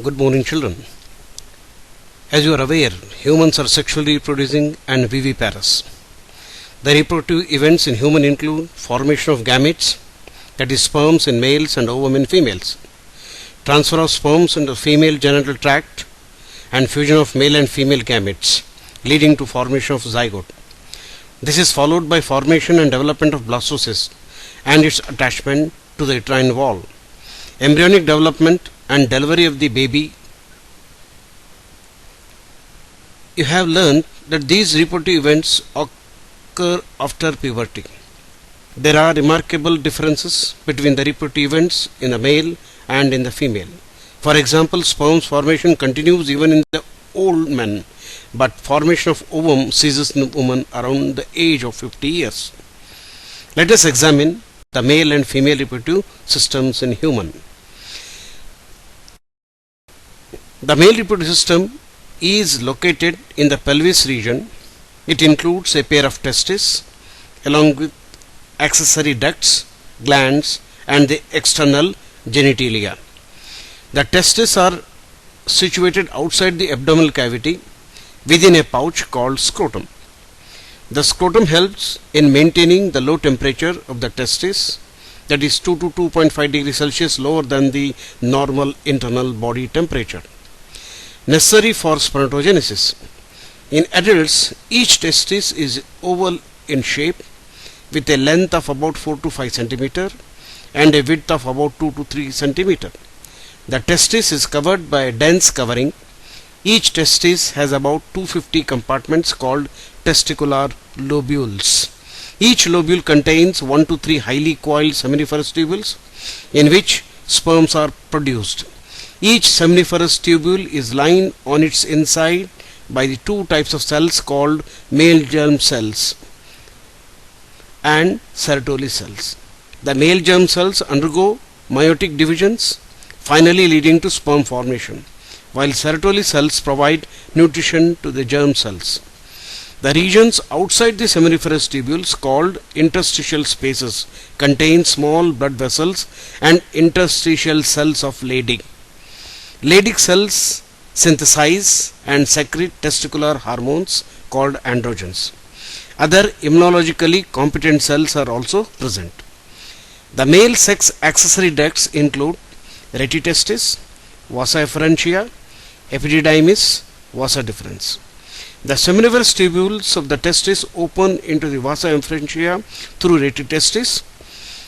Good morning, children. As you are aware, humans are sexually reproducing and viviparous. The reproductive events in human include formation of gametes, that is sperms in males and ovum in females, transfer of sperms into female genital tract, and fusion of male and female gametes, leading to formation of zygote. This is followed by formation and development of blastocyst and its attachment to the uterine wall, embryonic development and delivery of the baby. You have learned that these reproductive events occur after puberty. There are remarkable differences between the reproductive events in the male and in the female. For example, sperm formation continues even in the old men, but formation of ovum ceases in women around the age of 50 years. Let us examine the male and female reproductive systems in human. The male reproductive system is located in the pelvis region. It includes a pair of testes along with accessory ducts, glands, and the external genitalia. The testes are situated outside the abdominal cavity within a pouch called scrotum. The scrotum helps in maintaining the low temperature of the testes, that is 2 to 2.5 degrees Celsius lower than the normal internal body temperature, necessary for spermatogenesis. In adults, each testis is oval in shape with a length of about 4 to 5 cm and a width of about 2 to 3 cm. The testis is covered by a dense covering. Each testis has about 250 compartments called testicular lobules. Each lobule contains 1 to 3 highly coiled seminiferous tubules in which sperms are produced. Each seminiferous tubule is lined on its inside by the two types of cells called male germ cells and Sertoli cells. The male germ cells undergo meiotic divisions, finally leading to sperm formation, while Sertoli cells provide nutrition to the germ cells. The regions outside the seminiferous tubules, called interstitial spaces, contain small blood vessels and interstitial cells of Leydig. Leydig cells synthesize and secrete testicular hormones called androgens. Other immunologically competent cells are also present. The male sex accessory ducts include retitestis, vasa efferentia, epididymis, vasa deferens. The seminiferous tubules of the testis open into the vasa efferentia through retitestis.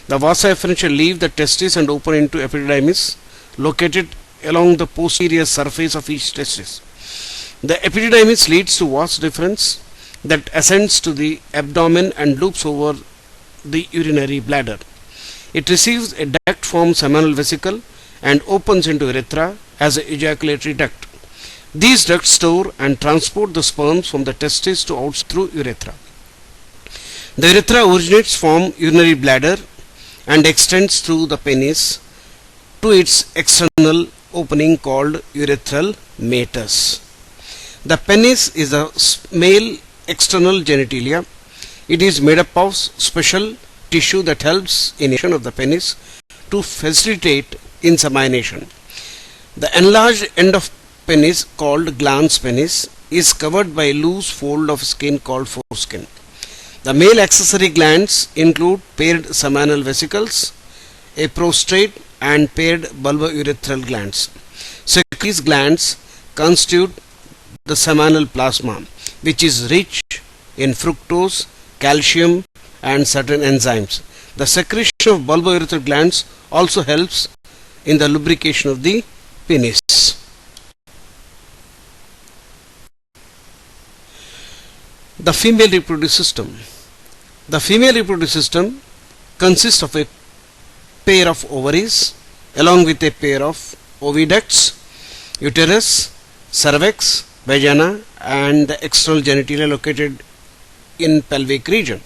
The vasa efferentia leave the testis and open into epididymis, located along the posterior surface of each testis. The epididymis leads to vas deferens that ascends to the abdomen and loops over the urinary bladder. It receives a duct-formed seminal vesicle and opens into urethra as an ejaculatory duct. These ducts store and transport the sperms from the testis to outside through urethra. The urethra originates from urinary bladder and extends through the penis to its external opening called urethral meatus. The penis is a male external genitalia. It is made up of special tissue that helps in action of the penis to facilitate insemination. The enlarged end of penis, called glans penis, is covered by a loose fold of skin called foreskin. The male accessory glands include paired seminal vesicles, a prostate, and paired bulbourethral glands. These glands constitute the seminal plasma, which is rich in fructose, calcium, and certain enzymes. The secretion of bulbourethral glands also helps in the lubrication of the penis. The female reproductive system. The female reproductive system consists of a pair of ovaries along with a pair of oviducts, uterus, cervix, vagina, and the external genitalia located in pelvic region.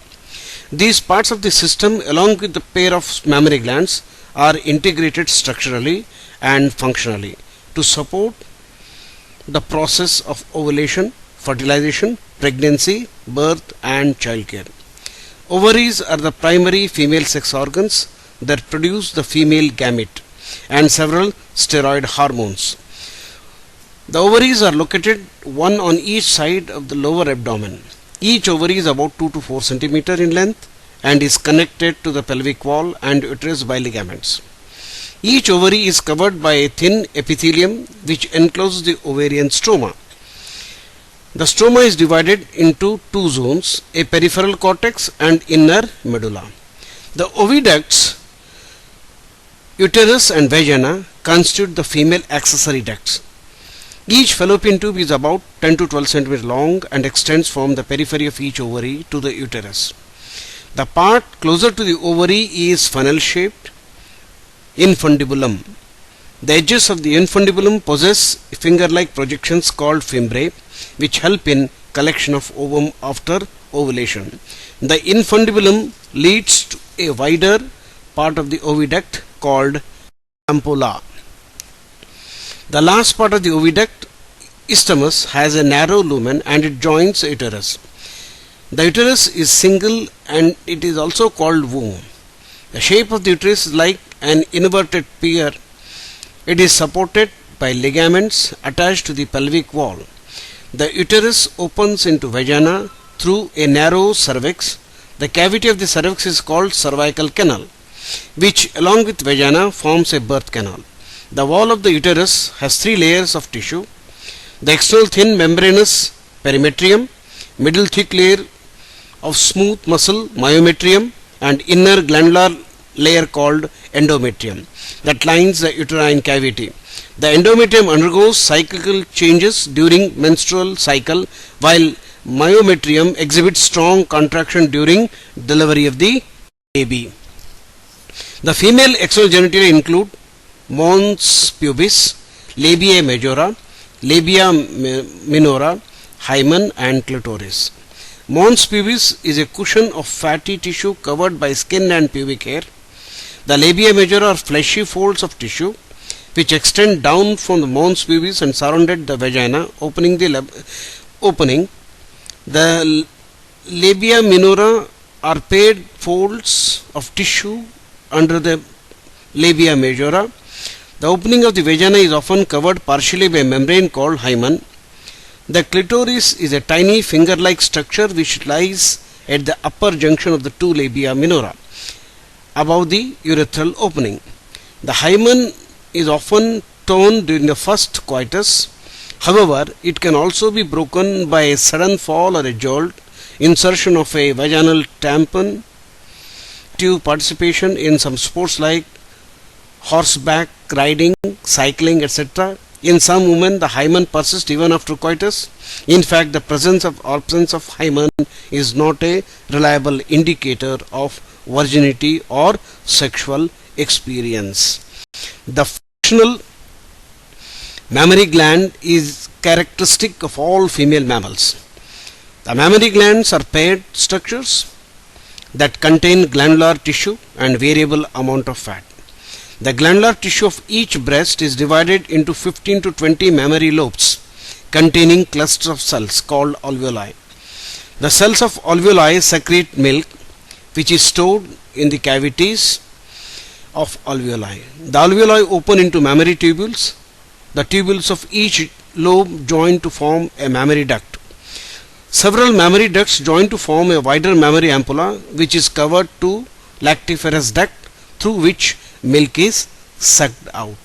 These parts of the system, along with the pair of mammary glands, are integrated structurally and functionally to support the process of ovulation, fertilization, pregnancy, birth, and childcare. Ovaries are the primary female sex organs that produce the female gamete and several steroid hormones. The ovaries are located one on each side of the lower abdomen. Each ovary is about 2 to 4 centimeter in length and is connected to the pelvic wall and uterus by ligaments. Each ovary is covered by a thin epithelium which encloses the ovarian stroma. The stroma is divided into two zones, a peripheral cortex and inner medulla. The oviducts, uterus and vagina, constitute the female accessory ducts. Each fallopian tube is about 10 to 12 cm long and extends from the periphery of each ovary to the uterus. The part closer to the ovary is funnel-shaped infundibulum. The edges of the infundibulum possess finger-like projections called fimbriae, which help in collection of ovum after ovulation. The infundibulum leads to a wider part of the oviduct called ampulla. The last part of the oviduct, isthmus, has a narrow lumen and it joins the uterus. The uterus is single and it is also called womb. The shape of the uterus is like an inverted pear. It is supported by ligaments attached to the pelvic wall. The uterus opens into vagina through a narrow cervix. The cavity of the cervix is called cervical canal, which along with vagina forms a birth canal. The wall of the uterus has three layers of tissue: the external thin membranous perimetrium, middle thick layer of smooth muscle myometrium, and inner glandular layer called endometrium that lines the uterine cavity. The endometrium undergoes cyclical changes during menstrual cycle, while myometrium exhibits strong contraction during delivery of the baby. The female external genitalia include mons pubis, labia majora, labia minora, hymen and clitoris. Mons pubis is a cushion of fatty tissue covered by skin and pubic hair. The labia majora are fleshy folds of tissue which extend down from the mons pubis and surrounded the vagina, opening. The labia minora are paired folds of tissue under the labia majora. The opening of the vagina is often covered partially by a membrane called hymen. The clitoris is a tiny finger-like structure which lies at the upper junction of the two labia minora above the urethral opening. The hymen is often torn during the first coitus. However, it can also be broken by a sudden fall or a jolt, insertion of a vaginal tampon, active participation in some sports like horseback riding, cycling, etc. In some women, the hymen persists even after coitus. In fact, the presence or absence of hymen is not a reliable indicator of virginity or sexual experience. The functional mammary gland is characteristic of all female mammals. The mammary glands are paired structures that contain glandular tissue and variable amount of fat. The glandular tissue of each breast is divided into 15 to 20 mammary lobes containing clusters of cells called alveoli. The cells of alveoli secrete milk which is stored in the cavities of alveoli. The alveoli open into mammary tubules. The tubules of each lobe join to form a mammary duct. Several mammary ducts join to form a wider mammary ampulla which is covered to lactiferous duct through which milk is sucked out.